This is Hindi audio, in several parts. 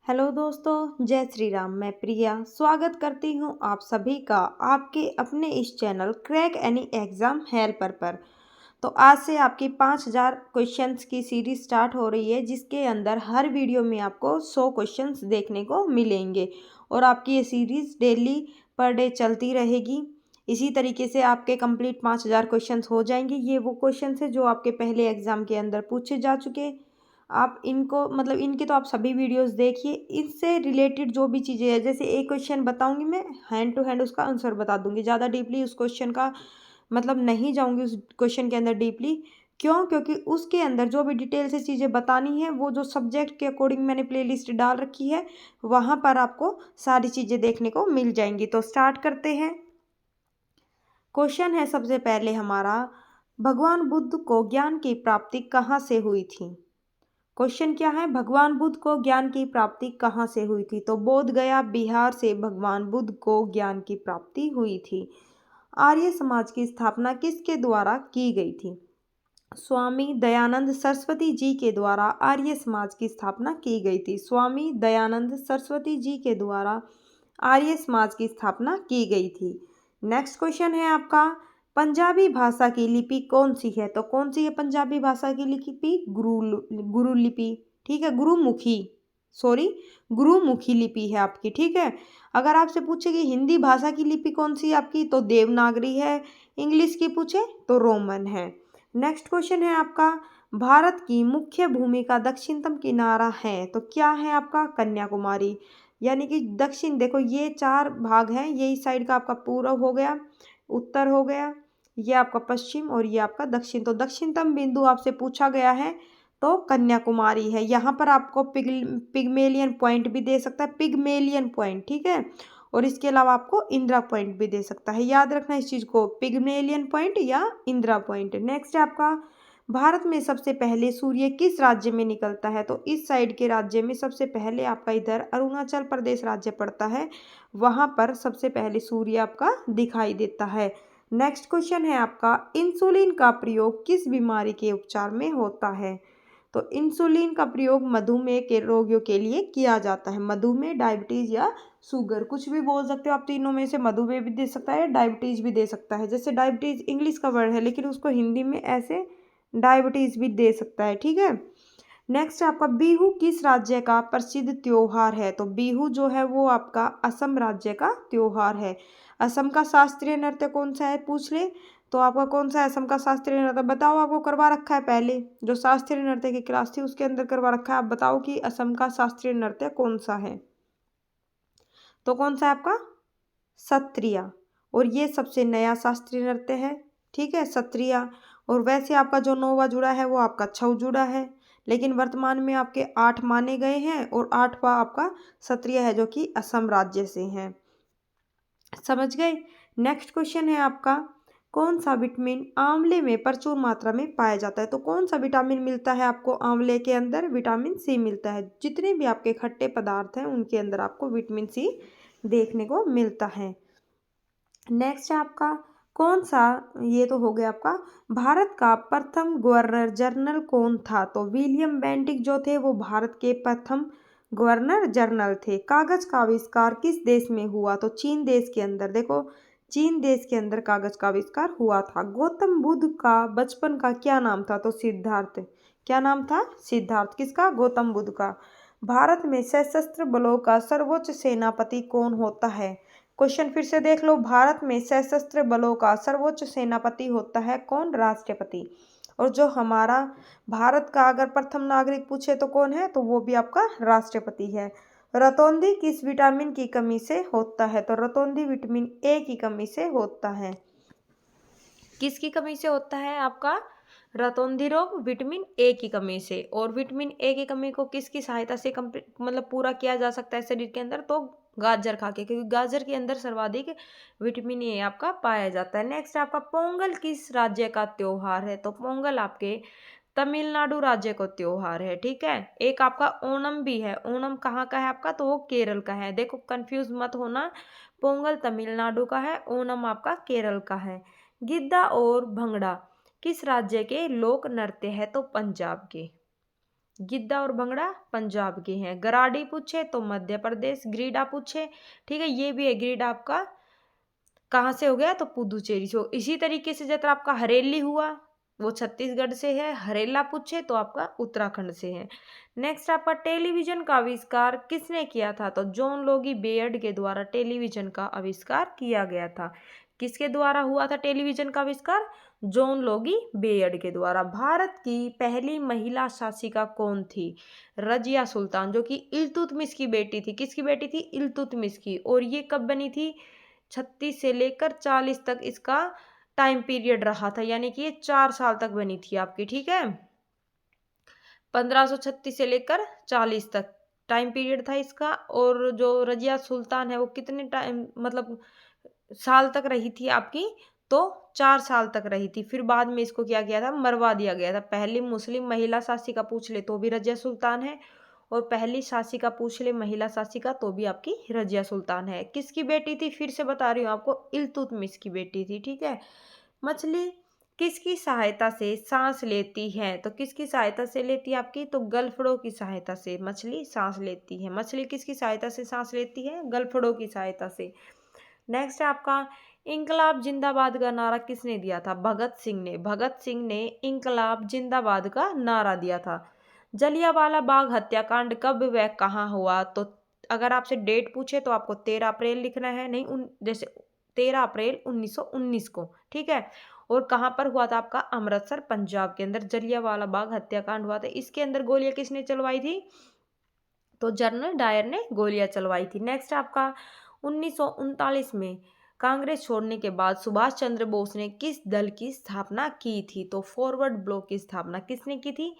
हेलो दोस्तों, जय श्री राम। मैं प्रिया स्वागत करती हूँ आप सभी का आपके अपने इस channel crack any exam helper पर। तो आज से आपकी 5000 क्वेश्चंस की सीरीज स्टार्ट हो रही है, जिसके अंदर हर वीडियो में आपको 100 क्वेश्चंस देखने को मिलेंगे और आपकी ये सीरीज़ डेली पर डे चलती रहेगी। इसी तरीके से आपके कंप्लीट 5000 क्वेश्चंस हो जाएंगे। ये वो क्वेश्चंस है जो आपके पहले एग्ज़ाम के अंदर पूछे जा चुके। आप इनको मतलब इनके तो आप सभी वीडियोस देखिए। इससे रिलेटेड जो भी चीज़ें हैं, जैसे एक क्वेश्चन बताऊंगी मैं, हैंड टू हैंड उसका आंसर बता दूंगी। ज़्यादा डीपली उस क्वेश्चन का मतलब नहीं जाऊंगी उस क्वेश्चन के अंदर डीपली। क्यों? क्योंकि उसके अंदर जो भी डिटेल से चीज़ें बतानी है, वो जो सब्जेक्ट के अकॉर्डिंग मैंने प्लेलिस्ट डाल रखी है, वहाँ पर आपको सारी चीज़ें देखने को मिल जाएंगी। तो स्टार्ट करते हैं। क्वेश्चन है सबसे पहले हमारा, भगवान बुद्ध को ज्ञान की प्राप्ति कहाँ से हुई थी? क्वेश्चन क्या है? भगवान बुद्ध को ज्ञान की प्राप्ति कहाँ से हुई थी? तो बोध गया बिहार से भगवान बुद्ध को ज्ञान की प्राप्ति हुई थी। आर्य समाज की स्थापना किसके द्वारा की गई थी? स्वामी दयानंद सरस्वती जी के द्वारा आर्य समाज की स्थापना की गई थी। स्वामी दयानंद सरस्वती जी के द्वारा आर्य समाज की स्थापना की गई थी। नेक्स्ट क्वेश्चन है आपका, पंजाबी भाषा की लिपि कौन सी है? तो कौन सी है पंजाबी भाषा की लिपि? गुरु लिपि। ठीक है, गुरुमुखी लिपि है आपकी। ठीक है। अगर आपसे पूछे कि हिंदी भाषा की लिपि कौन सी है आपकी, तो देवनागरी है। इंग्लिश की पूछे तो रोमन है। नेक्स्ट क्वेश्चन है आपका, भारत की मुख्य भूमि का दक्षिणतम किनारा है, तो क्या है आपका? कन्याकुमारी। यानी कि दक्षिण, देखो ये 4 भाग हैं, ये इस साइड का आपका पूर्व हो गया, उत्तर हो गया, ये आपका पश्चिम और ये आपका दक्षिण। तो दक्षिणतम बिंदु आपसे पूछा गया है तो कन्याकुमारी है। यहाँ पर आपको पिगमेलियन पॉइंट भी दे सकता है, पिगमेलियन पॉइंट। ठीक है। और इसके अलावा आपको इंदिरा पॉइंट भी दे सकता है। याद रखना इस चीज़ को, पिगमेलियन पॉइंट या इंदिरा पॉइंट। नेक्स्ट है आपका, भारत में सबसे पहले सूर्य किस राज्य में निकलता है? तो इस साइड के राज्य में सबसे पहले आपका इधर अरुणाचल प्रदेश राज्य पड़ता है, वहाँ पर सबसे पहले सूर्य आपका दिखाई देता है। नेक्स्ट क्वेश्चन है आपका, इंसुलिन का प्रयोग किस बीमारी के उपचार में होता है? तो इंसुलिन का प्रयोग मधुमेह के रोगियों के लिए किया जाता है। मधुमेह, डायबिटीज या शुगर, कुछ भी बोल सकते हो आप तीनों में से। मधुमेह भी दे सकता है, डायबिटीज भी दे सकता है। जैसे डायबिटीज इंग्लिश का वर्ड है, लेकिन उसको हिंदी में ऐसे डायबिटीज भी दे सकता है। ठीक है। नेक्स्ट आपका, बिहू किस राज्य का प्रसिद्ध त्योहार है? तो बिहू जो है वो आपका असम राज्य का त्योहार है। असम का शास्त्रीय नृत्य कौन सा है पूछ ले, तो आपका कौन सा है असम का शास्त्रीय नृत्य? बताओ, आपको करवा रखा है पहले जो शास्त्रीय नृत्य की क्लास थी उसके अंदर करवा रखा है। आप बताओ कि असम का शास्त्रीय नृत्य कौन सा है? तो कौन सा है आपका? सत्रिया। और ये सबसे नया शास्त्रीय नृत्य है। ठीक है, सत्रिया। और वैसे आपका जो नौवा जुड़ा है वो आपका छऊ जुड़ा है, लेकिन वर्तमान में आपके 8 माने गए हैं और 8वां आपका सत्रिय है, जो कि असम राज्य से है। समझ गए। नेक्स्ट क्वेश्चन है आपका, कौन सा विटामिन आंवले में प्रचुर मात्रा में पाया जाता है? तो कौन सा विटामिन मिलता है आपको आंवले के अंदर? विटामिन सी मिलता है। जितने भी आपके खट्टे पदार्थ हैं उनके अंदर आपको विटामिन सी देखने को मिलता है। नेक्स्ट है आपका, कौन सा, ये तो हो गया आपका, भारत का प्रथम गवर्नर जनरल कौन था? तो विलियम बेंटिक जो थे वो भारत के प्रथम गवर्नर जनरल थे। कागज का आविष्कार किस देश में हुआ? तो चीन देश के अंदर। देखो, चीन देश के अंदर कागज का आविष्कार हुआ था। गौतम बुद्ध का बचपन का क्या नाम था? तो सिद्धार्थ। क्या नाम था? सिद्धार्थ। किसका? गौतम बुद्ध का। भारत में सशस्त्र बलों का सर्वोच्च सेनापति कौन होता है? क्वेश्चन फिर से देख लो, भारत में सशस्त्र बलों का सर्वोच्च सेनापति होता है कौन? राष्ट्रपति। और जो हमारा भारत का अगर प्रथम नागरिक पूछे तो कौन है? तो वो भी आपका राष्ट्रपति है। रतौंधी किस विटामिन की कमी से होता है? तो रतौंधी विटामिन ए की कमी से होता है। किसकी कमी से होता है आपका? रतौंधी रोग विटामिन ए की कमी से। और विटामिन ए की कमी को किसकी सहायता से मतलब पूरा किया जा सकता है शरीर के अंदर? तो गाजर खा के, क्योंकि गाजर के अंदर सर्वाधिक विटामिन ए आपका पाया जाता है। नेक्स्ट आपका, पोंगल किस राज्य का त्योहार है? तो पोंगल आपके तमिलनाडु राज्य का त्योहार है। ठीक है। एक आपका ओणम भी है। ओणम कहाँ का है आपका? तो वो केरल का है। देखो, कंफ्यूज मत होना, पोंगल तमिलनाडु का है, ओणम आपका केरल का है। गिद्दा और भंगड़ा किस राज्य के लोक नृत्य है? तो पंजाब के। गिद्दा और भंगड़ा पंजाब के हैं। गराडी पूछे तो मध्य प्रदेश। ग्रीडा पूछे, ठीक है, ये भी है ग्रीडा आपका कहाँ से हो गया तो पुदुचेरी से। इसी तरीके से जब आपका हरेली हुआ वो छत्तीसगढ़ से है। हरेला पूछे तो आपका उत्तराखंड से है। नेक्स्ट आपका टेलीविजन का आविष्कार किसने किया था तो जॉन लोगी बेयर्ड के द्वारा टेलीविजन का आविष्कार किया गया था। किसके द्वारा हुआ था टेलीविजन का आविष्कार? जॉन लोगी बेयर्ड के द्वारा। भारत की पहली महिला शासिका कौन थी? रजिया सुल्तान, जो कि इल्तुतमिश की बेटी थी। किसकी बेटी थी? इल्तुतमिश की। और ये कब बनी थी? 36 से लेकर 40 तक इसका टाइम पीरियड रहा था, यानी कि ये 4 साल तक बनी थी आपकी, ठीक है। 1536 से लेकर 40 तक टाइम पीरियड था इसका। और जो रजिया सुल्तान है वो कितने टाइम मतलब साल तक रही थी आपकी? तो 4 साल तक रही थी। फिर बाद में इसको क्या किया था? मरवा दिया गया था। पहली मुस्लिम महिला शासिका पूछ ले तो भी रजिया सुल्तान है, और पहली शासिका पूछ ले महिला शासिका तो भी आपकी रजिया सुल्तान है। किसकी बेटी थी? फिर से बता रही हूँ आपको, इल्तुतमिश की बेटी थी, ठीक है। मछली किसकी सहायता से सांस लेती है? तो किसकी सहायता से लेती है आपकी? तो गलफड़ों की सहायता से मछली सांस लेती है। मछली किसकी सहायता से सांस लेती है? गलफड़ों की सहायता से। नेक्स्ट है आपका, इंकलाब जिंदाबाद का नारा किसने दिया था? भगत सिंह ने। भगत सिंह ने इंकलाब जिंदाबाद का नारा दिया था। जलियांवाला बाग हत्याकांड कब व कहाँ हुआ? तो अगर आपसे डेट पूछे तो आपको 13 अप्रैल लिखना है, नहीं जैसे 13 अप्रैल 1919 को, ठीक है। और कहाँ पर हुआ था आपका? अमृतसर पंजाब के अंदर जलियांवाला बाग हत्याकांड हुआ था। इसके अंदर गोलियां किसने चलवाई थी? तो जनरल डायर ने गोलियां चलवाई थी। नेक्स्ट आपका, 1939 में कांग्रेस छोड़ने के बाद सुभाष चंद्र बोस ने किस दल की स्थापना की थी? तो फॉरवर्ड ब्लॉक की स्थापना किसने की थी?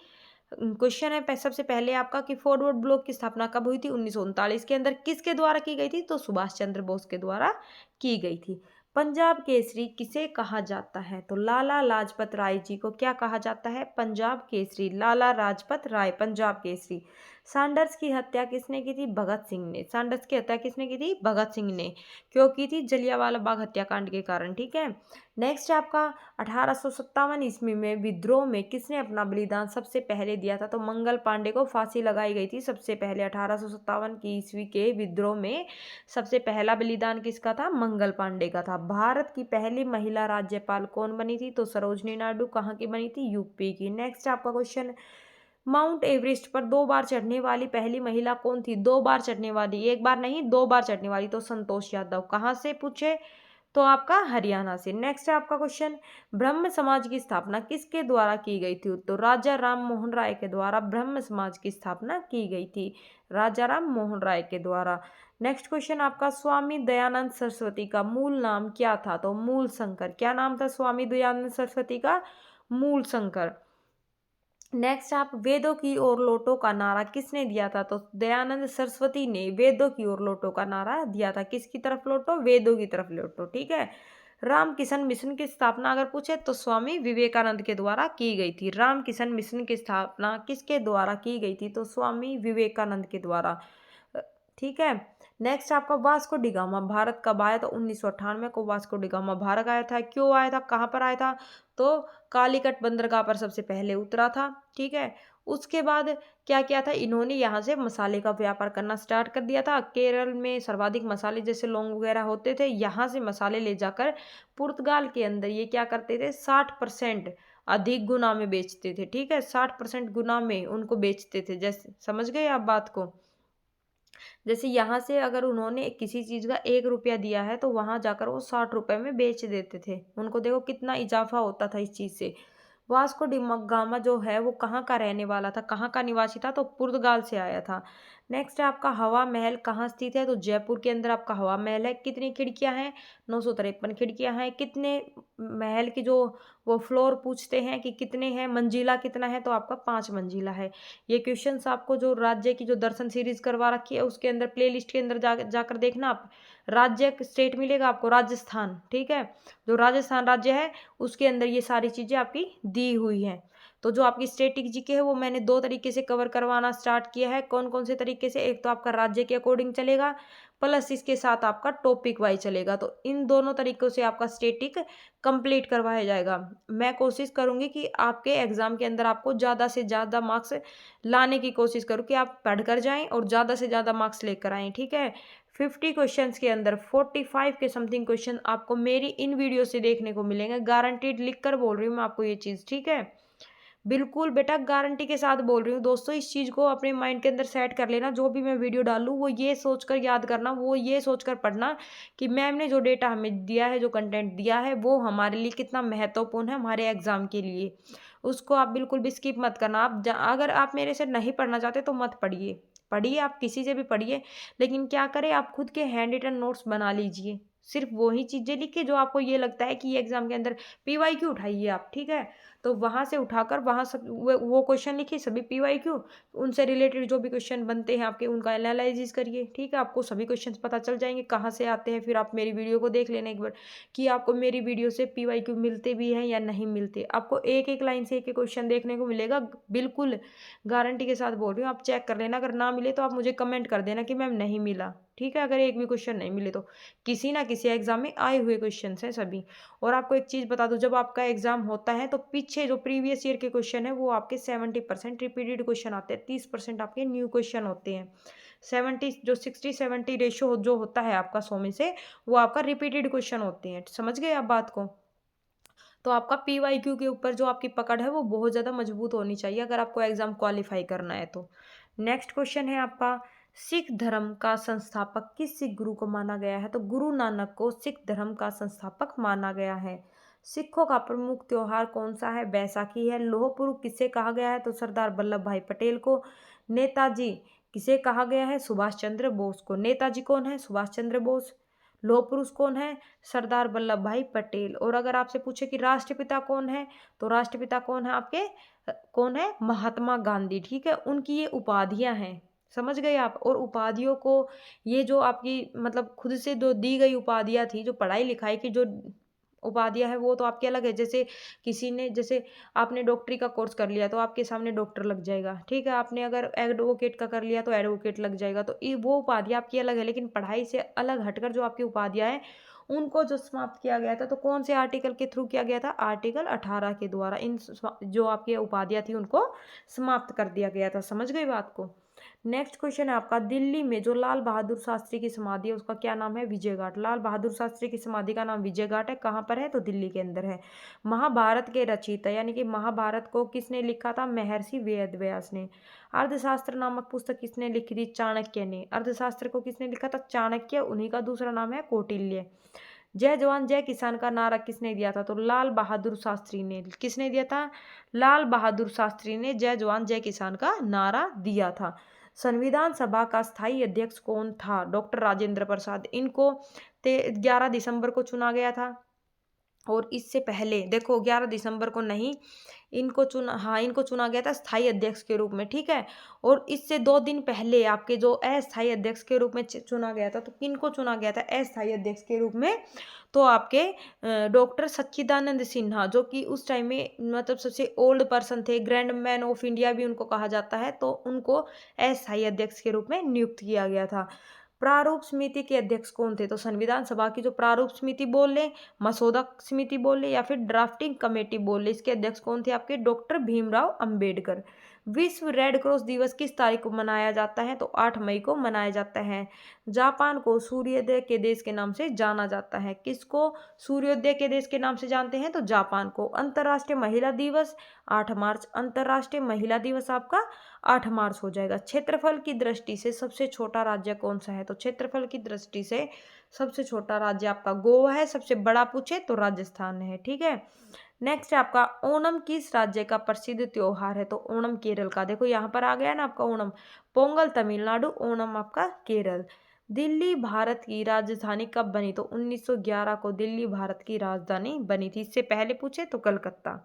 क्वेश्चन है सबसे पहले आपका कि फॉरवर्ड ब्लॉक की स्थापना कब हुई थी? 1939 के अंदर। किसके द्वारा की गई थी? तो सुभाष चंद्र बोस के द्वारा की गई थी। पंजाब केसरी किसे कहा जाता है? तो लाला लाजपत राय जी को क्या कहा जाता है? पंजाब केसरी। लाला लाजपत राय पंजाब केसरी। सैंडर्स की हत्या किसने की थी? भगत सिंह ने। सैंडर्स की हत्या किसने की थी? भगत सिंह ने। क्यों की थी? जलियांवाला बाग हत्याकांड के कारण, ठीक है। नेक्स्ट आपका, 1857 ईस्वी में विद्रोह में किसने अपना बलिदान सबसे पहले दिया था? तो मंगल पांडे को फांसी लगाई गई थी सबसे पहले। 1857 की ईस्वी के विद्रोह में सबसे पहला बलिदान किसका था? मंगल पांडे का था। भारत की पहली महिला राज्यपाल कौन बनी थी? तो सरोजनी नायडू। कहाँ की बनी थी? यूपी की। नेक्स्ट आपका क्वेश्चन, माउंट एवरेस्ट पर 2 बार चढ़ने वाली पहली महिला कौन थी? 2 बार चढ़ने वाली, एक बार नहीं 2 बार चढ़ने वाली। तो संतोष यादव। कहाँ से पूछे? तो आपका हरियाणा से। नेक्स्ट है आपका क्वेश्चन, ब्रह्म समाज की स्थापना किसके द्वारा की गई थी? तो राजा राम मोहन राय के द्वारा ब्रह्म समाज की स्थापना की गई थी। राजा राम मोहन राय के द्वारा। नेक्स्ट क्वेश्चन आपका, स्वामी दयानंद सरस्वती का मूल नाम क्या था? तो मूल शंकर। क्या नाम था स्वामी दयानंद सरस्वती का? मूल शंकर। नेक्स्ट आप, वेदों की ओर लौटो का नारा किसने दिया था? तो दयानंद सरस्वती ने वेदों की ओर लौटो का नारा दिया था। किसकी तरफ लौटो? वेदों की तरफ लौटो, ठीक है। राम किशन मिशन की स्थापना अगर पूछे तो स्वामी विवेकानंद के द्वारा की गई थी। राम किशन मिशन की स्थापना किसके द्वारा की गई थी? तो स्वामी विवेकानंद के द्वारा, ठीक है। नेक्स्ट आपका, वास्को डिगामा भारत कब आया? तो 1998 को वास्को डिगामा भारत आया था। क्यों आया था? कहाँ पर आया था? तो कालीकट बंदरगाह पर सबसे पहले उतरा था, ठीक है। उसके बाद क्या किया था इन्होंने? यहाँ से मसाले का व्यापार करना स्टार्ट कर दिया था। केरल में सर्वाधिक मसाले जैसे लौंग वगैरह होते थे, यहाँ से मसाले ले जाकर पुर्तगाल के अंदर ये क्या करते थे? 60% अधिक गुना में बेचते थे, ठीक है। 60% गुना में उनको बेचते थे। जैसे समझ गए आप बात को? जैसे यहाँ से अगर उन्होंने किसी चीज़ का 1 रुपया दिया है तो वहाँ जाकर वो 60 रुपए में बेच देते थे। उनको देखो कितना इजाफा होता था इस चीज़ से। वास्को डी गामा जो है वो कहाँ का रहने वाला था? कहाँ का निवासी था? तो पुर्तगाल से आया था। नेक्स्ट है आपका, हवा महल कहाँ स्थित है? तो जयपुर के अंदर आपका हवा महल है। कितनी खिड़कियाँ हैं? 953 खिड़कियाँ हैं। कितने महल की जो वो फ्लोर पूछते हैं कि कितने हैं, मंजिला कितना है? तो आपका 5 मंजिला है। ये क्वेश्चंस आपको जो राज्य की जो दर्शन सीरीज करवा रखी है उसके अंदर प्लेलिस्ट के अंदर जाकर देखना आप। राज्य स्टेट मिलेगा आपको राजस्थान, ठीक है। जो राजस्थान राज्य है उसके अंदर ये सारी चीज़ें आपकी दी हुई हैं। तो जो आपकी स्टैटिक जीके है वो मैंने 2 तरीके से कवर करवाना स्टार्ट किया है। कौन-कौन से तरीके से? एक तो आपका राज्य के अकॉर्डिंग चलेगा, प्लस इसके साथ आपका टॉपिक वाइज़ चलेगा। तो इन दोनों तरीकों से आपका स्टैटिक कंप्लीट करवाया जाएगा। मैं कोशिश करूँगी कि आपके एग्ज़ाम के अंदर आपको ज़्यादा से ज़्यादा मार्क्स लाने की कोशिश करूँ कि आप पढ़ कर जाएँ और ज़्यादा से ज़्यादा मार्क्स लेकर आएँ, ठीक है? 50 क्वेश्चंस के अंदर 45 के समथिंग क्वेश्चन आपको मेरी इन वीडियो से देखने को मिलेंगे। गारंटीड लिख कर बोल रही हूँ मैं आपको ये चीज़, ठीक है? बिल्कुल बेटा गारंटी के साथ बोल रही हूँ। दोस्तों इस चीज़ को अपने माइंड के अंदर सेट कर लेना, जो भी मैं वीडियो डालूँ वो ये सोचकर याद करना, वो ये सोचकर पढ़ना कि मैम ने जो डेटा हमें दिया है, जो कंटेंट दिया है वो हमारे लिए कितना महत्वपूर्ण है हमारे एग्ज़ाम के लिए। उसको आप बिल्कुल भी स्किप मत करना। आप अगर आप मेरे से नहीं पढ़ना चाहते तो मत पढ़िए। पढ़िए, आप किसी से भी पढ़िए, लेकिन क्या करें, आप खुद के हैंड रिटन नोट्स बना लीजिए। सिर्फ़ वही चीज़ें लिखिए जो आपको ये लगता है कि ये एग्ज़ाम के अंदर पीवाईक्यू उठाइए आप, ठीक है? तो वहाँ से उठाकर वहाँ सब वो क्वेश्चन लिखिए, सभी पीवाईक्यू, उनसे रिलेटेड जो भी क्वेश्चन बनते हैं आपके उनका एनालिसिस करिए, ठीक है? आपको सभी क्वेश्चंस पता चल जाएँगे कहाँ से आते हैं। फिर आप मेरी वीडियो को देख लेना एक बार कि आपको मेरी वीडियो से पीवाईक्यू मिलते भी हैं या नहीं मिलते। आपको एक-एक लाइन से एक-एक क्वेश्चन देखने को मिलेगा, बिल्कुल गारंटी के साथ बोल रही हूँ। आप चेक कर लेना, अगर ना मिले तो आप मुझे कमेंट कर देना कि मैम नहीं मिला, ठीक है? अगर एक भी क्वेश्चन नहीं मिले तो। किसी ना किसी एग्ज़ाम में आए हुए क्वेश्चंस हैं सभी। और आपको एक चीज़ बता दूँ, जब आपका एग्ज़ाम होता है तो पीछे जो प्रीवियस ईयर के क्वेश्चन हैं वो आपके 70% रिपीटेड क्वेश्चन आते हैं, 30% आपके न्यू क्वेश्चन होते हैं। 70 जो 60-70 रेशियो जो होता है आपका 100 में से, वो आपका रिपीटेड क्वेश्चन होते हैं। समझ गए आप बात को? तो आपका पीवाईक्यू के ऊपर जो आपकी पकड़ है वो बहुत ज़्यादा मजबूत होनी चाहिए अगर आपको एग्ज़ाम क्वालीफाई करना है तो। नेक्स्ट क्वेश्चन है आपका, सिख धर्म का संस्थापक किस सिख गुरु को माना गया है? तो गुरु नानक को सिख धर्म का संस्थापक माना गया है। सिखों का प्रमुख त्योहार कौन सा है? बैसाखी है। लौह पुरुष किसे कहा गया है? तो सरदार वल्लभ भाई पटेल को। नेताजी किसे कहा गया है? सुभाष चंद्र बोस को। नेताजी कौन है? सुभाष चंद्र बोस। लौह पुरुष कौन है? सरदार वल्लभ भाई पटेल। और अगर आपसे पूछे कि राष्ट्रपिता कौन है, तो राष्ट्रपिता कौन है आपके? कौन है? महात्मा गांधी, ठीक है? उनकी ये उपाधियां हैं, समझ गए आप? और उपाधियों को, ये जो आपकी मतलब खुद से जो दी गई उपाधियां थी, जो पढ़ाई लिखाई की जो उपाधियां है वो तो आपकी अलग है। जैसे किसी ने, जैसे आपने डॉक्टरी का कोर्स कर लिया तो आपके सामने डॉक्टर लग जाएगा, ठीक है? आपने अगर एडवोकेट का कर लिया तो एडवोकेट लग जाएगा। तो वो उपाधियां आपकी अलग है, लेकिन पढ़ाई से अलग हटकर जो आपकी उपाधियां हैं उनको जो समाप्त किया गया था, तो कौन से आर्टिकल के थ्रू किया गया था? आर्टिकल 18 के द्वारा इन जो आपकी उपाधियां थी उनको समाप्त कर दिया गया था। समझ गए बात को? नेक्स्ट क्वेश्चन है आपका, दिल्ली में जो लाल बहादुर शास्त्री की समाधि है उसका क्या नाम है? विजय घाट। लाल बहादुर शास्त्री की समाधि का नाम विजय घाट है। कहाँ पर है? तो दिल्ली के अंदर है। महाभारत के रचयिता यानी कि महाभारत को किसने लिखा था? महर्षि वेद व्यास ने। अर्थशास्त्र नामक पुस्तक किसने लिखी थी? चाणक्य ने। अर्थशास्त्र को किसने लिखा था? चाणक्य। उन्हीं का दूसरा नाम है कौटिल्य। जय जवान जय किसान का नारा किसने दिया था? तो लाल बहादुर शास्त्री ने। किसने दिया था? लाल बहादुर शास्त्री ने जय जवान जय किसान का नारा दिया था। संविधान सभा का स्थायी अध्यक्ष कौन था? डॉक्टर राजेंद्र प्रसाद। इनको 11 दिसंबर को चुना गया था। और इससे पहले देखो 11 दिसंबर को नहीं, इनको चुना गया था स्थायी अध्यक्ष के रूप में, ठीक है? और इससे 2 दिन पहले आपके जो अस्थायी अध्यक्ष के रूप में चुना गया था, तो किनको चुना गया था अस्थायी अध्यक्ष के रूप में? तो आपके डॉक्टर सच्चिदानंद सिन्हा, जो कि उस टाइम में मतलब सबसे ओल्ड पर्सन थे, ग्रैंड मैन ऑफ इंडिया भी उनको कहा जाता है, तो उनको अस्थायी अध्यक्ष के रूप में नियुक्त किया गया था। प्रारूप समिति के अध्यक्ष कौन थे? तो संविधान सभा की जो प्रारूप समिति बोल ले, मसौदा समिति बोल ले या फिर ड्राफ्टिंग कमेटी बोल ले, इसके अध्यक्ष कौन थे आपके? डॉक्टर भीमराव अंबेडकर। विश्व रेड क्रॉस दिवस किस तारीख को मनाया जाता है? तो 8 मई को मनाया जाता है। जापान को सूर्योदय के देश के नाम से जाना जाता है। किसको सूर्योदय के देश के नाम से जानते हैं? तो जापान को। अंतर्राष्ट्रीय महिला दिवस 8 मार्च। अंतर्राष्ट्रीय महिला दिवस आपका 8 मार्च हो जाएगा। क्षेत्रफल की दृष्टि से सबसे छोटा राज्य कौन सा है? तो क्षेत्रफल की दृष्टि से सबसे छोटा राज्य आपका गोवा है। सबसे बड़ा पूछे तो राजस्थान है, ठीक है? नेक्स्ट है आपका, ओणम किस राज्य का प्रसिद्ध त्योहार है? तो ओणम केरल का। देखो यहाँ पर आ गया ना आपका ओणम। पोंगल तमिलनाडु, ओणम आपका केरल। दिल्ली भारत की राजधानी कब बनी? तो 1911 को दिल्ली भारत की राजधानी बनी थी। इससे पहले पूछे तो कलकत्ता।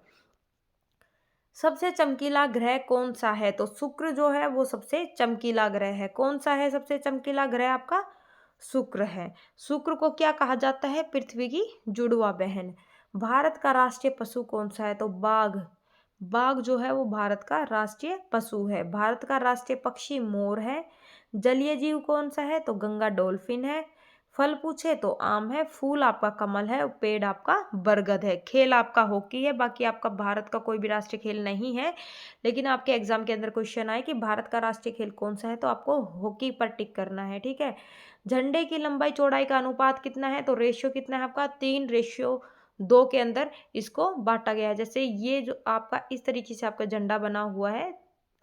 सबसे चमकीला ग्रह कौन सा है? तो शुक्र जो है वो सबसे चमकीला ग्रह है। कौन सा है सबसे चमकीला ग्रह आपका? शुक्र है। शुक्र को क्या कहा जाता है? पृथ्वी की जुड़वा बहन। भारत का राष्ट्रीय पशु कौन सा है? तो बाघ। बाघ जो है वो भारत का राष्ट्रीय पशु है। भारत का राष्ट्रीय पक्षी मोर है। जलीय जीव कौन सा है? तो गंगा डॉल्फिन है। फल पूछे तो आम है। फूल आपका कमल है। पेड़ आपका बरगद है। खेल आपका हॉकी है। बाकी आपका भारत का कोई भी राष्ट्रीय खेल नहीं है, लेकिन आपके एग्जाम के अंदर क्वेश्चन आए कि भारत का राष्ट्रीय खेल कौन सा है, तो आपको हॉकी पर टिक करना है। ठीक है। झंडे की लंबाई चौड़ाई का अनुपात कितना है? तो रेशियो कितना है आपका? 3:2 के अंदर इसको बांटा गया है। जैसे ये जो आपका इस तरीके से आपका झंडा बना हुआ है,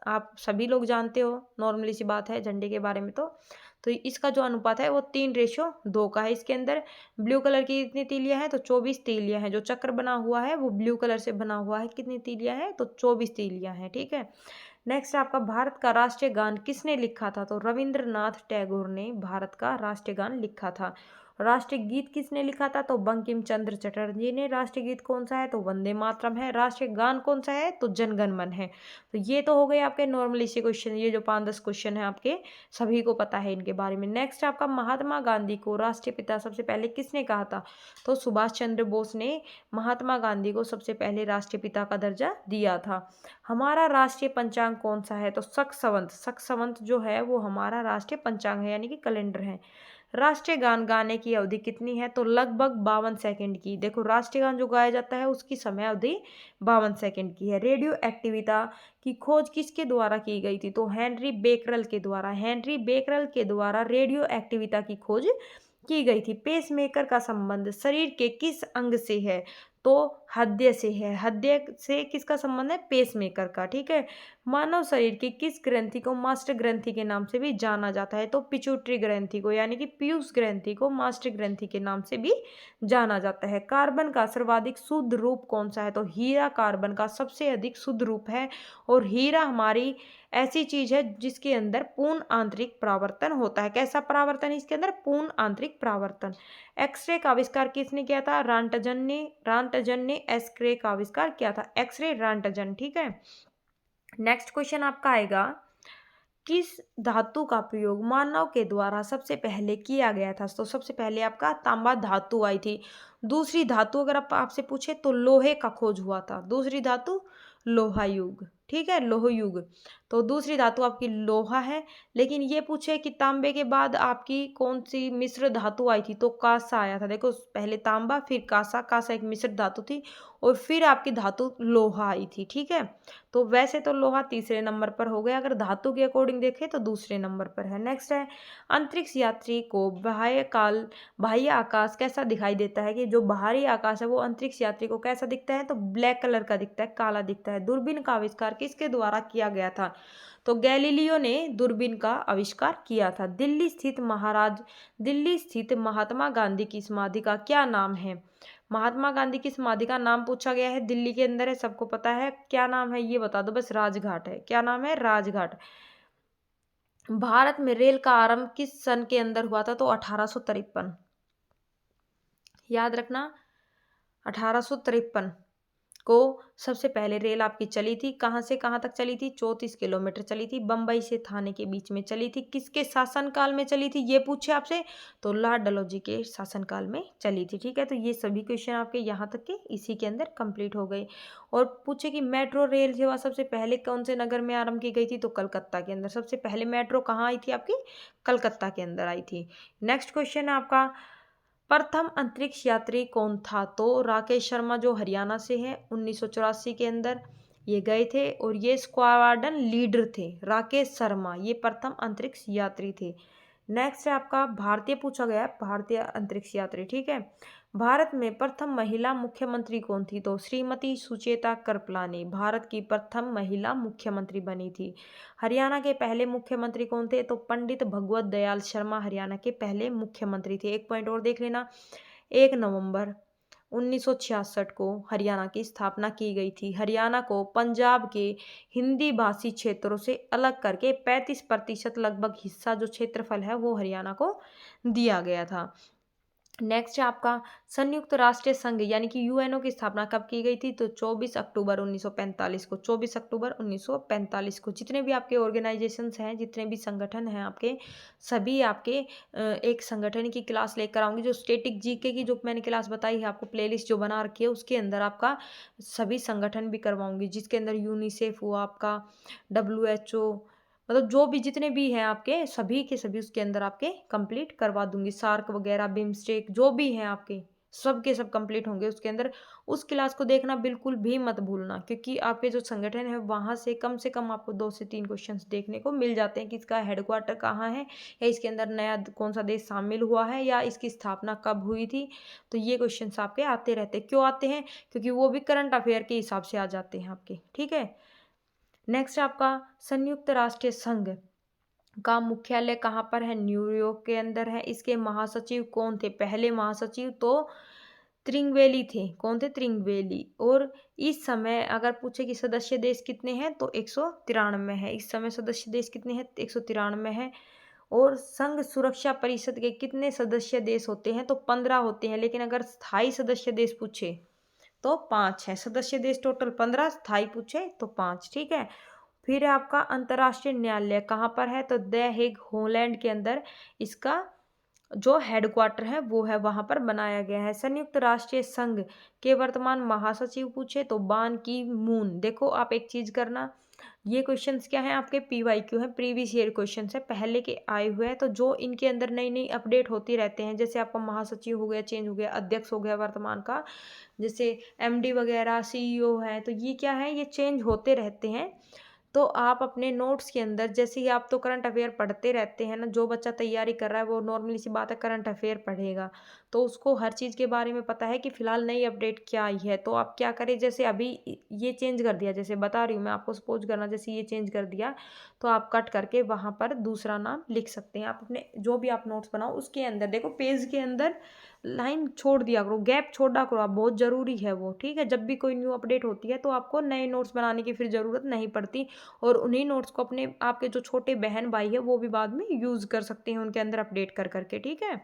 आप सभी लोग जानते हो, नॉर्मली सी बात है झंडे के बारे में। तो इसका जो अनुपात है वो 3:2 का है। इसके अंदर ब्लू कलर की कितनी तीलियां हैं? तो 24 तीलियां हैं। जो चक्र बना हुआ है वो ब्लू कलर से बना हुआ है। कितनी तीलियां हैं? तो 24 तीलियां हैं। ठीक है। नेक्स्ट आपका भारत का राष्ट्रीय गान किसने लिखा था? तो रविंद्रनाथ टैगोर ने भारत का राष्ट्रीय गान लिखा था। राष्ट्रीय गीत किसने लिखा था? तो बंकिम चंद्र चटर्जी ने। राष्ट्रीय गीत कौन सा है? तो वंदे मातरम है। राष्ट्रीय गान कौन सा है? तो जनगण मन है। तो ये तो हो गए आपके नॉर्मली से क्वेश्चन। ये जो 5-10 क्वेश्चन है आपके सभी को पता है इनके बारे में। नेक्स्ट आपका महात्मा गांधी को राष्ट्रीय पिता सबसे पहले किसने कहा था? तो सुभाष चंद्र बोस ने महात्मा गांधी को सबसे पहले राष्ट्रीय पिता का दर्जा दिया था। हमारा राष्ट्रीय पंचांग कौन सा है? तो सक्सवंत। सक्सवंत जो है वो हमारा राष्ट्रीय पंचांग है, यानी कि कैलेंडर है। राष्ट्रीय गान गाने की अवधि कितनी है? तो लगभग 52 सेकंड की। देखो राष्ट्रीय गान जो गाया जाता है उसकी समय अवधि 52 सेकंड की है। रेडियो एक्टिविटा की खोज किसके द्वारा की गई थी? तो हेनरी बेकरल के द्वारा। हेनरी बेकरल के द्वारा रेडियो एक्टिविटा की खोज की गई थी। पेसमेकर का संबंध शरीर के किस अंग से है? तो हृदय से है। हृदय से किसका संबंध है? पेसमेकर का। ठीक है। मानव शरीर की किस ग्रंथि को मास्टर ग्रंथि के नाम से भी जाना जाता है? तो पिट्यूटरी ग्रंथि को, यानी कि पीयूष ग्रंथि को मास्टर ग्रंथि के नाम से भी जाना जाता है। कार्बन का सर्वाधिक शुद्ध रूप कौन सा है? तो हीरा कार्बन का सबसे अधिक शुद्ध रूप है। और हीरा हमारी ऐसी चीज है जिसके अंदर पूर्ण आंतरिक परावर्तन होता है। कैसा परावर्तन? इसके अंदर पूर्ण आंतरिक परावर्तन। एक्सरे का आविष्कार किसने किया था? रांटजन ने एक्सरे का आविष्कार किया था। एक्सरे रांटजन। ठीक है। नेक्स्ट क्वेश्चन आपका आएगा, किस धातु का प्रयोग मानव के द्वारा सबसे पहले किया गया था? तो सबसे पहले आपका तांबा धातु आई थी। दूसरी धातु अगर आपसे पूछे तो लोहे का खोज हुआ था। दूसरी धातु लोहा युग। ठीक है, लोह युग। तो दूसरी धातु आपकी लोहा है। लेकिन ये पूछे कि तांबे के बाद आपकी कौन सी मिश्र धातु आई थी? तो कांसा आया था। देखो पहले तांबा फिर कांसा। कांसा एक मिश्र धातु थी और फिर आपकी धातु लोहा आई थी। ठीक है। तो वैसे तो लोहा तीसरे नंबर पर हो गया, अगर धातु के अकॉर्डिंग देखें तो दूसरे नंबर पर है। नेक्स्ट है, अंतरिक्ष यात्री को बाह्य आकाश कैसा दिखाई देता है? कि जो बाहरी आकाश है वो अंतरिक्ष यात्री को कैसा दिखता है? तो ब्लैक कलर का दिखता है, काला दिखता है। दूरबीन का आविष्कार किसके द्वारा किया गया था? तो गैलीलियो ने दूरबीन का आविष्कार किया था। दिल्ली स्थित महात्मा गांधी की समाधि का क्या नाम है? महात्मा गांधी की समाधि का नाम पूछा गया है। दिल्ली के अंदर है, सबको पता है। क्या नाम है ये बता दो बस। राजघाट है। क्या नाम है? राजघाट। भारत में रेल का आरंभ किस सन के अंदर हुआ था? तो 1853। याद रखना, 1853 को सबसे पहले रेल आपकी चली थी। कहाँ से कहाँ तक चली थी? 34 किलोमीटर चली थी। बम्बई से थाने के बीच में चली थी। किसके शासनकाल में चली थी ये पूछे आपसे? तो लॉर्ड डलहौजी के शासनकाल में चली थी। ठीक है। तो ये सभी क्वेश्चन आपके यहाँ तक के इसी के अंदर कंप्लीट हो गए। और पूछे कि मेट्रो रेल सेवा सबसे पहले कौन से नगर में आरंभ की गई थी? तो कलकत्ता के अंदर। सबसे पहले मेट्रो कहाँ आई थी आपकी? कलकत्ता के अंदर आई थी। नेक्स्ट क्वेश्चन है आपका, प्रथम अंतरिक्ष यात्री कौन था? तो राकेश शर्मा जो हरियाणा से है, 1984 के अंदर ये गए थे और ये स्क्वाड्रन लीडर थे। राकेश शर्मा ये प्रथम अंतरिक्ष यात्री थे। नेक्स्ट है आपका भारतीय पूछा गया, भारतीय अंतरिक्ष यात्री। ठीक है। भारत में प्रथम महिला मुख्यमंत्री कौन थी? तो श्रीमती सुचेता कृपलानी भारत की प्रथम महिला मुख्यमंत्री बनी थी। हरियाणा के पहले मुख्यमंत्री कौन थे? तो पंडित भगवत दयाल शर्मा हरियाणा के पहले मुख्यमंत्री थे। एक पॉइंट और देख लेना, 1 नवंबर 1966 को हरियाणा की स्थापना की गई थी। हरियाणा को पंजाब के हिंदी भाषी क्षेत्रों से अलग करके 35% लगभग हिस्सा जो क्षेत्रफल है वो हरियाणा को दिया गया था। नेक्स्ट है आपका संयुक्त राष्ट्र संघ यानी कि यूएनओ की स्थापना कब की गई थी? तो 24 अक्टूबर 1945 को। 24 अक्टूबर 1945 को। जितने भी आपके ऑर्गेनाइजेशंस हैं, जितने भी संगठन हैं आपके, सभी आपके एक संगठन की क्लास लेकर आऊँगी। जो स्टैटिक जीके की जो मैंने क्लास बताई है आपको, प्लेलिस्ट जो बना रखी है, उसके अंदर आपका सभी संगठन भी करवाऊँगी, जिसके अंदर यूनिसेफ हुआ आपका, डब्ल्यूएचओ, मतलब जो भी जितने भी हैं आपके, सभी के सभी उसके अंदर आपके कंप्लीट करवा दूंगी। सार्क वगैरह, बिम्स्टेक, जो भी हैं आपके, सब के सब कंप्लीट होंगे उसके अंदर। उस क्लास को देखना बिल्कुल भी मत भूलना, क्योंकि आपके जो संगठन है वहाँ से कम आपको 2 से 3 क्वेश्चंस देखने को मिल जाते हैं कि इसका हेडक्वार्टर कहाँ है, या इसके अंदर नया कौन सा देश शामिल हुआ है, या इसकी स्थापना कब हुई थी। तो ये क्वेश्चंस आपके आते रहते हैं। क्यों आते हैं? क्योंकि वो भी करंट अफेयर के हिसाब से आ जाते हैं आपके, ठीक है। नेक्स्ट आपका संयुक्त राष्ट्र संघ का मुख्यालय कहाँ पर है? न्यूयॉर्क के अंदर है। इसके महासचिव कौन थे? पहले महासचिव तो त्रिंगवेली थे। कौन थे? त्रिंगवेली। और इस समय अगर पूछे कि सदस्य देश कितने हैं, तो 193 है। इस समय सदस्य देश कितने हैं? 193 है। और संघ सुरक्षा परिषद के कितने सदस्य देश होते हैं? तो 15 होते हैं। लेकिन अगर स्थायी सदस्य देश पूछे तो 5 है। सदस्य देश टोटल 15, स्थायी पूछे तो 5, ठीक है। फिर है आपका अंतर्राष्ट्रीय न्यायालय कहाँ पर है? तो द हेग, हॉलैंड के अंदर इसका जो हेडक्वार्टर है वो है, वहां पर बनाया गया है। संयुक्त राष्ट्र संघ के वर्तमान महासचिव पूछे तो बान की मून। देखो आप एक चीज करना, ये क्वेश्चंस क्या है आपके? पीवाईक्यू है, प्रीवियस ईयर क्वेश्चंस है, पहले के आए हुए हैं। तो जो इनके अंदर नई नई अपडेट होती रहते हैं, जैसे आपका महासचिव हो गया, चेंज हो गया, अध्यक्ष हो गया वर्तमान का, जैसे एमडी वगैरह, सीईओ है, तो ये क्या है, ये चेंज होते रहते हैं। तो आप अपने नोट्स के अंदर, जैसे ही आप तो करंट अफेयर पढ़ते रहते हैं ना, जो बच्चा तैयारी कर रहा है वो नॉर्मली सी बात है करंट अफेयर पढ़ेगा, तो उसको हर चीज़ के बारे में पता है कि फ़िलहाल नई अपडेट क्या आई है। तो आप क्या करें, जैसे अभी ये चेंज कर दिया, जैसे बता रही हूँ मैं आपको, सपोज करना जैसे ये चेंज कर दिया, तो आप कट करके वहाँ पर दूसरा नाम लिख सकते हैं। आप अपने जो भी आप नोट्स बनाओ उसके अंदर देखो, पेज के अंदर लाइन छोड़ दिया करो, गैप छोड़ा करो आप, बहुत ज़रूरी है वो, ठीक है। जब भी कोई न्यू अपडेट होती है तो आपको नए नोट्स बनाने की फिर ज़रूरत नहीं पड़ती, और उन्हीं नोट्स को अपने आपके जो छोटे बहन भाई है वो भी बाद में यूज़ कर सकते हैं उनके अंदर अपडेट कर करके, ठीक है।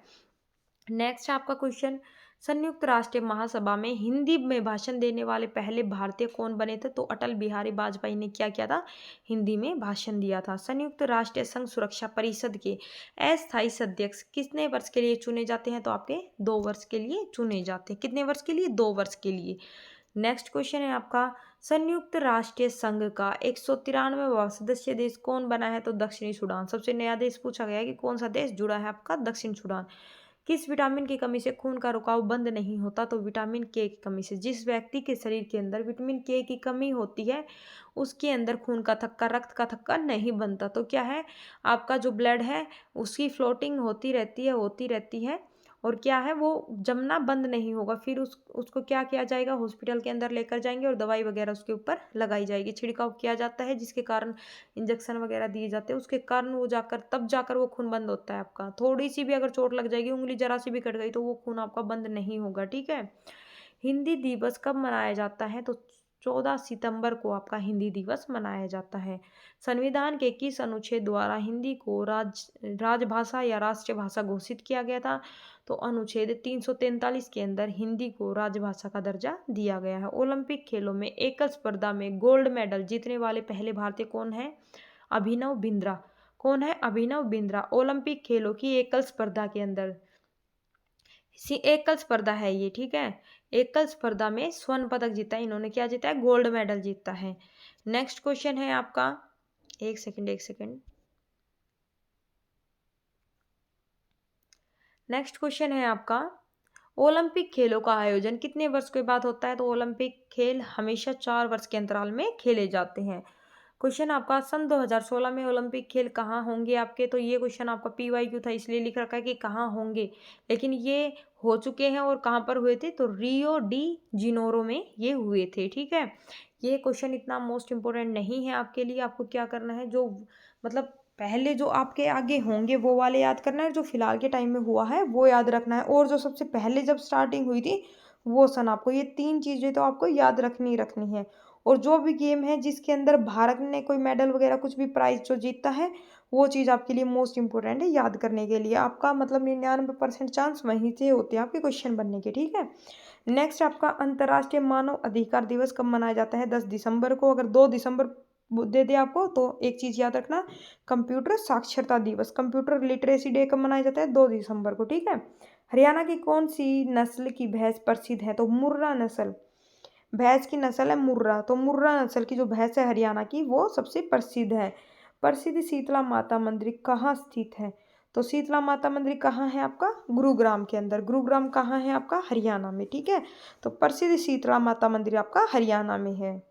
नेक्स्ट आपका क्वेश्चन, संयुक्त राष्ट्र महासभा में हिंदी में भाषण देने वाले पहले भारतीय कौन बने थे? तो अटल बिहारी वाजपेयी ने क्या किया था? हिंदी में भाषण दिया था। संयुक्त राष्ट्र संघ सुरक्षा परिषद के अस्थायी सदस्य कितने वर्ष के लिए चुने जाते हैं? तो आपके 2 वर्ष के लिए चुने जाते हैं। कितने वर्ष के लिए? 2 वर्ष के लिए। नेक्स्ट क्वेश्चन है आपका, संयुक्त राष्ट्र संघ का 193वां सदस्य देश कौन बना है? तो दक्षिणी सूडान। सबसे नया देश पूछा गया है कि कौन सा देश जुड़ा है आपका? दक्षिण सूडान। किस विटामिन की कमी से खून का रुकाव बंद नहीं होता? तो विटामिन के की कमी से। जिस व्यक्ति के शरीर के अंदर विटामिन के की कमी होती है, उसके अंदर खून का थक्का, रक्त का थक्का नहीं बनता। तो क्या है, आपका जो ब्लड है उसकी फ्लोटिंग होती रहती है, और क्या है, वो जमना बंद नहीं होगा। फिर उसको क्या किया जाएगा? हॉस्पिटल के अंदर लेकर जाएंगे और दवाई वगैरह उसके ऊपर लगाई जाएगी, छिड़काव किया जाता है, जिसके कारण इंजेक्शन वगैरह दिए जाते हैं, उसके कारण वो जाकर तब जाकर वो खून बंद होता है आपका। थोड़ी सी भी अगर चोट लग जाएगी, उंगली जरा सी भी कट गई, तो वो खून आपका बंद नहीं होगा, ठीक है। हिंदी दिवस कब मनाया जाता है? तो 14 सितंबर को आपका हिंदी दिवस मनाया जाता है। संविधान के किस अनुच्छेद द्वारा हिंदी को राजभाषा या राष्ट्रीय भाषा घोषित किया गया था? तो अनुच्छेद 343 के अंदर हिंदी को राजभाषा का दर्जा दिया गया है। ओलंपिक खेलों में एकल स्पर्धा में गोल्ड मेडल जीतने वाले पहले भारतीय कौन है? अभिनव बिंद्रा। कौन है? अभिनव बिंद्रा। ओलंपिक खेलों की एकल स्पर्धा के अंदर एकल स्पर्धा है ये, ठीक है। एकल स्पर्धा में स्वर्ण पदक जीता है इन्होंने। क्या जीता है? गोल्ड मेडल जीता है। नेक्स्ट क्वेश्चन है आपका, एक सेकंड। नेक्स्ट क्वेश्चन है आपका, ओलंपिक खेलों का आयोजन कितने वर्ष के बाद होता है? तो ओलंपिक खेल हमेशा 4 वर्ष के अंतराल में खेले जाते हैं। क्वेश्चन आपका, सन 2016 में ओलंपिक खेल कहाँ होंगे आपके? तो ये क्वेश्चन आपका पीवाईक्यू था, इसलिए लिख रखा है कि कहाँ होंगे, लेकिन ये हो चुके हैं। और कहाँ पर हुए थे? तो रियो डी जिनोरो में ये हुए थे, ठीक है। ये क्वेश्चन इतना मोस्ट इंपोर्टेंट नहीं है आपके लिए। आपको क्या करना है, जो मतलब पहले जो आपके आगे होंगे वो वाले याद करना है, जो फिलहाल के टाइम में हुआ है वो याद रखना है, और जो सबसे पहले जब स्टार्टिंग हुई थी वो सन आपको, ये 3 चीज़ें तो आपको याद रखनी ही रखनी है। और जो भी गेम है जिसके अंदर भारत ने कोई मेडल वगैरह कुछ भी प्राइज जो जीतता है, वो चीज़ आपके लिए मोस्ट इंपॉर्टेंट है याद करने के लिए। आपका मतलब 99% चांस वहीं से होते हैं आपके क्वेश्चन बनने के, ठीक है। नेक्स्ट आपका अंतर्राष्ट्रीय मानव अधिकार दिवस कब मनाया जाता है? 10 दिसंबर को। अगर 2 दिसंबर दे दे आपको तो एक चीज़ याद रखना, कंप्यूटर साक्षरता दिवस, कंप्यूटर लिटरेसी डे कब मनाया जाता है? 2 दिसंबर को, ठीक है। हरियाणा की कौन सी नस्ल की भैंस प्रसिद्ध है? तो मुर्रा नस्ल, भैंस की नस्ल है मुर्रा, तो मुर्रा नस्ल की जो भैंस है हरियाणा की वो सबसे प्रसिद्ध है। प्रसिद्ध शीतला माता मंदिर कहाँ स्थित है? तो शीतला माता मंदिर कहाँ है आपका? गुरुग्राम के अंदर। गुरुग्राम कहाँ है आपका? हरियाणा में, ठीक है। तो प्रसिद्ध शीतला माता मंदिर आपका हरियाणा में है।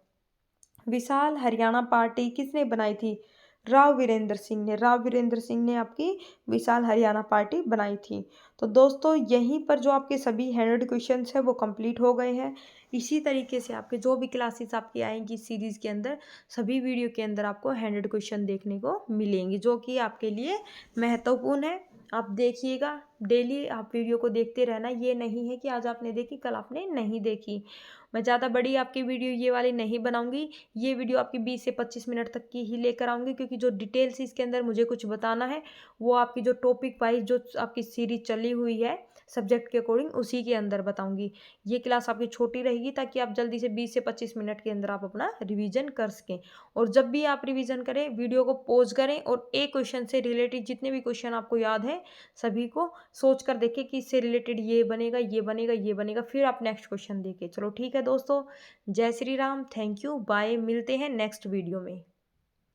विशाल हरियाणा पार्टी किसने बनाई थी? राव वीरेंद्र सिंह ने। राव वीरेंद्र सिंह ने आपकी विशाल हरियाणा पार्टी बनाई थी। तो दोस्तों यहीं पर जो आपके सभी 100 क्वेश्चंस है वो कंप्लीट हो गए हैं। इसी तरीके से आपके जो भी क्लासेस आपकी आएंगी सीरीज़ के अंदर, सभी वीडियो के अंदर आपको 100 क्वेश्चन देखने को मिलेंगे जो कि आपके लिए महत्वपूर्ण है। आप देखिएगा, डेली आप वीडियो को देखते रहना। ये नहीं है कि आज आपने देखी कल आपने नहीं देखी। मैं ज़्यादा बड़ी आपकी वीडियो ये वाली नहीं बनाऊंगी। ये वीडियो आपकी 20 से 25 मिनट तक की ही लेकर आऊँगी, क्योंकि जो डिटेल्स इसके अंदर मुझे कुछ बताना है वो आपकी जो टॉपिक वाइज जो आपकी सीरीज चली हुई है सब्जेक्ट के अकॉर्डिंग उसी के अंदर बताऊंगी। ये क्लास आपकी छोटी रहेगी ताकि आप जल्दी से 20 से 25 मिनट के अंदर आप अपना रिवीजन कर सकें। और जब भी आप रिवीजन करें वीडियो को पॉज करें और एक क्वेश्चन से रिलेटेड जितने भी क्वेश्चन आपको याद है सभी को सोच कर देखें कि इससे रिलेटेड ये बनेगा, ये बनेगा, ये बनेगा, फिर आप नेक्स्ट क्वेश्चन देखें। चलो ठीक है दोस्तों, जय Shri Ram, thank you, bye, मिलते हैं नेक्स्ट वीडियो में।